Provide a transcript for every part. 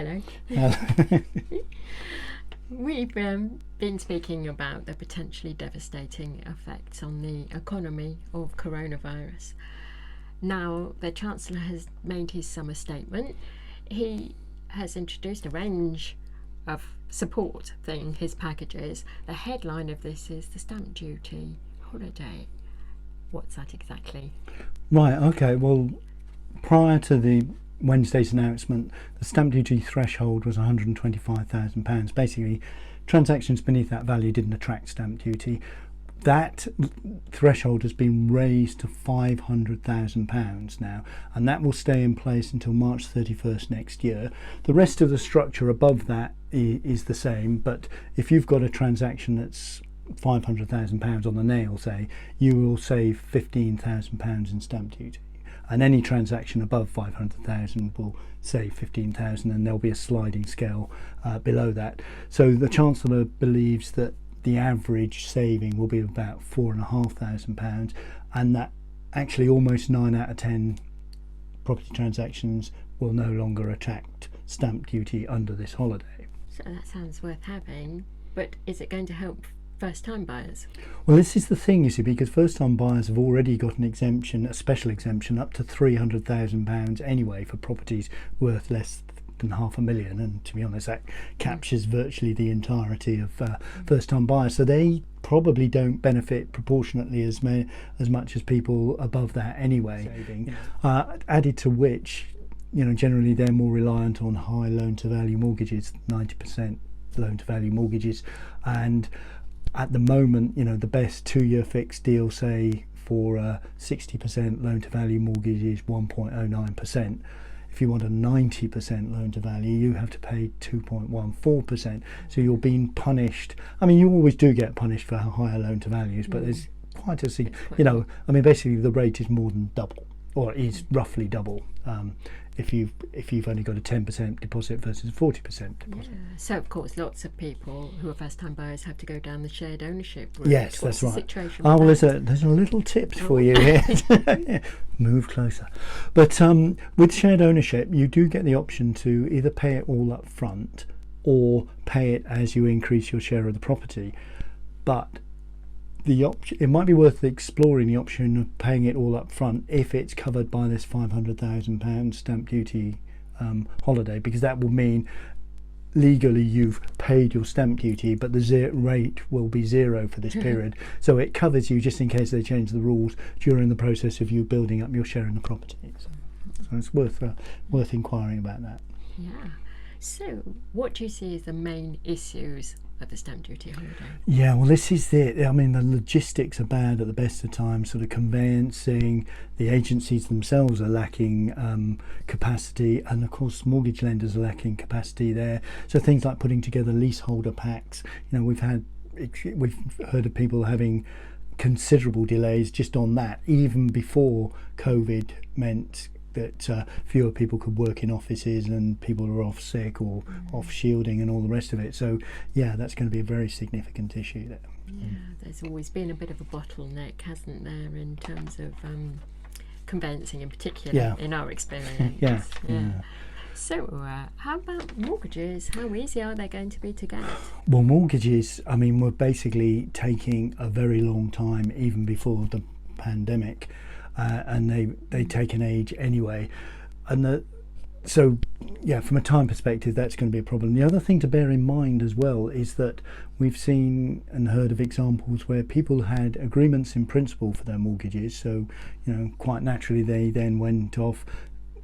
Hello. We've been speaking about the potentially devastating effects on the economy of coronavirus. Now, the Chancellor has made his summer statement. He has introduced a range of support in his packages. The headline of this is the stamp duty holiday. What's that exactly? Right, okay, well, prior to the Wednesday's announcement, the stamp duty threshold was £125,000. Basically, transactions beneath that value didn't attract stamp duty. That threshold has been raised to £500,000 now, and that will stay in place until March 31st next year. The rest of the structure above that is the same, but if you've got a transaction that's £500,000 on the nail, say, you will save £15,000 in stamp duty. And any transaction above 500,000 will save 15,000, and there'll be a sliding scale below that. So the Chancellor believes that the average saving will be about £4,500, and that actually almost 9 out of 10 property transactions will no longer attract stamp duty under this holiday. So that sounds worth having, but is it going to help first-time buyers? Well, this is the thing, you see, because first-time buyers have already got an exemption, a special exemption, up to £300,000 anyway for properties worth less than £500,000, and to be honest, that captures virtually the entirety of first-time buyers. So they probably don't benefit proportionately as much as people above that anyway. Added to which, generally they're more reliant on high loan-to-value mortgages, 90% loan-to-value mortgages, and at the moment, the best 2-year fixed deal, say, for a 60% loan-to-value mortgage is 1.09%. If you want a 90% loan-to-value, you have to pay 2.14%. So you're being punished. I mean, you always do get punished for higher loan-to-values, but there's quite a, basically the rate is more than double, or is roughly double. If you've only got a 10% deposit versus a 40% deposit. Yeah. So of course lots of people who are first-time buyers have to go down the shared ownership route. Yes, What's that's right. The situation Well, with there's a little tips for you here. Move closer. But with shared ownership, you do get the option to either pay it all up front or pay it as you increase your share of the property. But it might be worth exploring the option of paying it all up front if it's covered by this £500,000 stamp duty holiday, because that will mean legally you've paid your stamp duty, but the rate will be zero for this period. So it covers you just in case they change the rules during the process of you building up your share in the property. So it's worth inquiring about that. Yeah. So what do you see as the main issues of the stamp duty holiday? Yeah, well, this is it. I mean, the logistics are bad at the best of times, sort of conveyancing. The agencies themselves are lacking capacity, and of course mortgage lenders are lacking capacity there. So things like putting together leaseholder packs, we've heard of people having considerable delays just on that, even before COVID meant that fewer people could work in offices and people were off sick or off shielding and all the rest of it. So yeah, that's going to be a very significant issue there. Yeah, there's always been a bit of a bottleneck, hasn't there, in terms of conveyancing in particular, in our experience. Yeah. So how about mortgages? How easy are they going to be to get? Well, mortgages, were basically taking a very long time even before the pandemic. And they take an age anyway, and so from a time perspective that's going to be a problem. The other thing to bear in mind as well is that we've seen and heard of examples where people had agreements in principle for their mortgages, so quite naturally they then went off,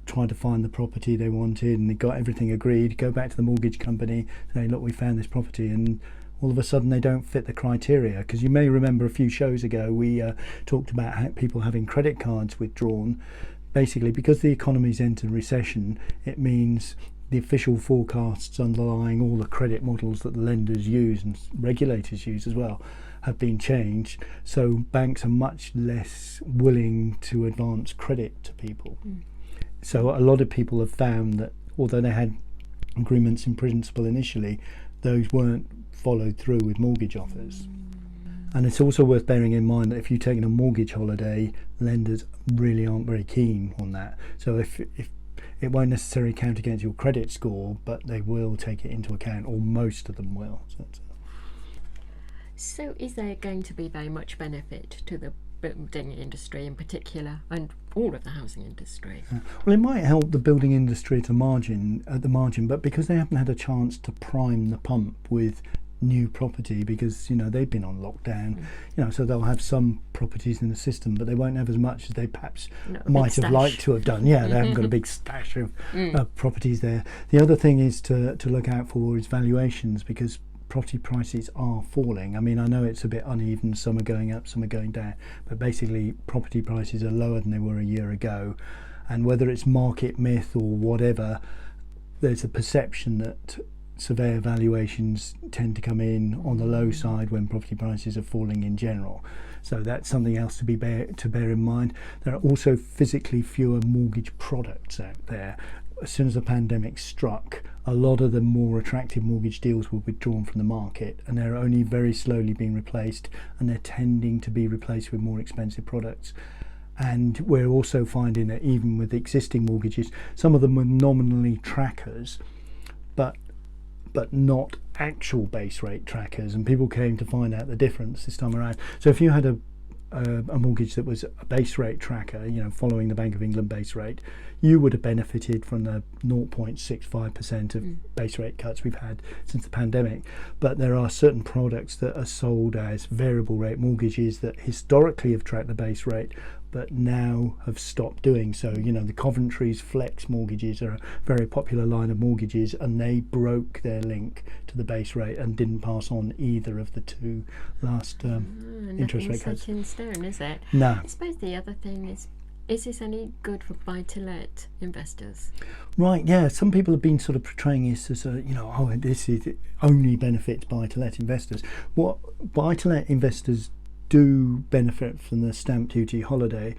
tried to find the property they wanted, and they got everything agreed, go back to the mortgage company, say, look, we found this property, and all of a sudden they don't fit the criteria. Because you may remember a few shows ago we talked about people having credit cards withdrawn. Basically, because the economy's entered recession, it means the official forecasts underlying all the credit models that the lenders use and regulators use as well have been changed. So banks are much less willing to advance credit to people. So a lot of people have found that although they had agreements in principle initially, those weren't followed through with mortgage offers. And it's also worth bearing in mind that if you're taking a mortgage holiday, lenders really aren't very keen on that. So if it won't necessarily count against your credit score, but they will take it into account, or most of them will. So is there going to be very much benefit to the building industry in particular, and all of the housing industry? Well, it might help the building industry at the margin, but because they haven't had a chance to prime the pump with new property, because they've been on lockdown, so they'll have some properties in the system, but they won't have as much as they perhaps might have liked to have done. They haven't got a big stash of properties there. The other thing is to look out for is valuations, because property prices are falling. I mean, I know it's a bit uneven, some are going up, some are going down, but basically property prices are lower than they were a year ago, and whether it's market myth or whatever, there's a perception that surveyor valuations tend to come in on the low side when property prices are falling in general. So that's something else to bear in mind. There are also physically fewer mortgage products out there. As soon as the pandemic struck, a lot of the more attractive mortgage deals were withdrawn from the market, and they're only very slowly being replaced, and they're tending to be replaced with more expensive products. And we're also finding that even with existing mortgages, some of them are nominally trackers, but not actual base rate trackers, and people came to find out the difference this time around. So if you had a mortgage that was a base rate tracker, following the Bank of England base rate, you would have benefited from the 0.65% of base rate cuts we've had since the pandemic. But there are certain products that are sold as variable rate mortgages that historically have tracked the base rate, but now have stopped doing so. The Coventry's flex mortgages are a very popular line of mortgages, and they broke their link to the base rate and didn't pass on either of the two last interest rate cuts. Nothing's set in stone, is it? No. I suppose the other thing is this any good for buy-to-let investors? Right, yeah. Some people have been sort of portraying this as this is only benefits buy-to-let investors. What buy-to-let investors do benefit from the stamp duty holiday,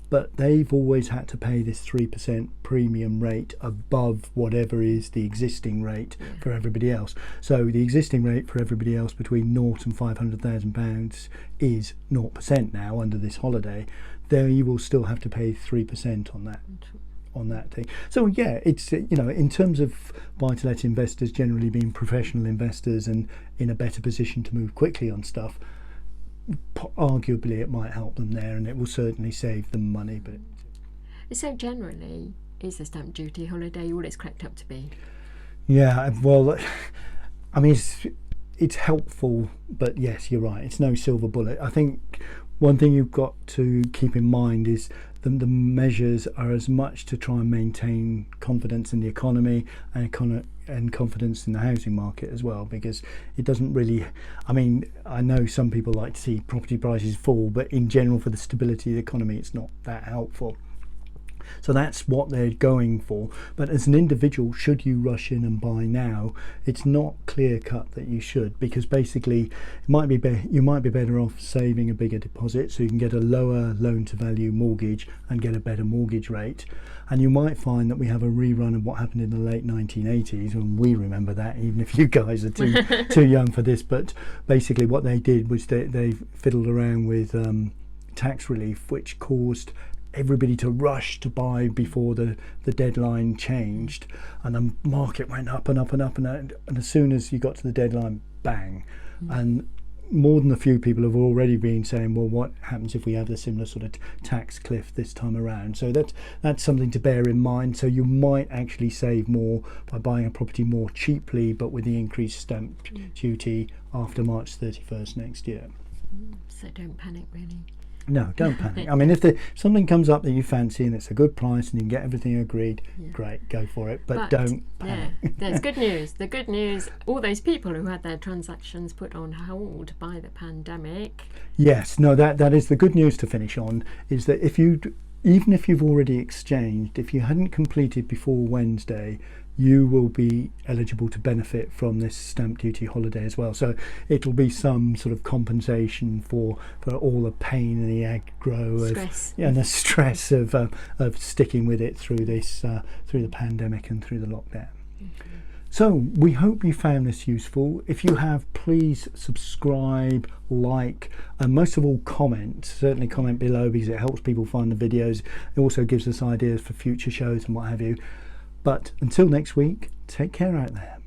but they've always had to pay this 3% premium rate above whatever is the existing rate for everybody else. So the existing rate for everybody else between naught and £500,000 is 0% now under this holiday. There you will still have to pay 3% on that thing. So it's in terms of buy-to-let investors generally being professional investors and in a better position to move quickly on stuff, arguably it might help them there, and it will certainly save them money. But so generally, is the stamp duty holiday all it's cracked up to be? Yeah, well, I mean, it's helpful, but yes, you're right, it's no silver bullet. I think one thing you've got to keep in mind is the measures are as much to try and maintain confidence in the economy and confidence in the housing market as well, because it doesn't really, I mean, I know some people like to see property prices fall, but in general for the stability of the economy it's not that helpful. So that's what they're going for. But as an individual, should you rush in and buy now, it's not clear cut that you should, because basically you might be better off saving a bigger deposit so you can get a lower loan to value mortgage and get a better mortgage rate. And you might find that we have a rerun of what happened in the late 1980s, and we remember that, even if you guys are too young for this. But basically what they did was they fiddled around with tax relief, which caused everybody to rush to buy before the deadline changed, and the market went up and up and up, and as soon as you got to the deadline, bang. And more than a few people have already been saying, well, what happens if we have a similar sort of tax cliff this time around? So that's something to bear in mind. So you might actually save more by buying a property more cheaply, but with the increased stamp duty after March 31st next year. So don't panic, really. No, don't panic. I mean, if something comes up that you fancy and it's a good price and you can get everything agreed, great, go for it. But don't panic. There's good news. The good news, all those people who had their transactions put on hold by the pandemic. Yes, no, that is the good news to finish on, is that even if you've already exchanged, if you hadn't completed before Wednesday, you will be eligible to benefit from this stamp duty holiday as well. So it'll be some sort of compensation for all the pain and the aggro and the stress of sticking with it through the pandemic and through the lockdown. So we hope you found this useful. If you have, please subscribe, like, and most of all comment. Certainly comment below, because it helps people find the videos. It also gives us ideas for future shows and what have you. But until next week, take care out there.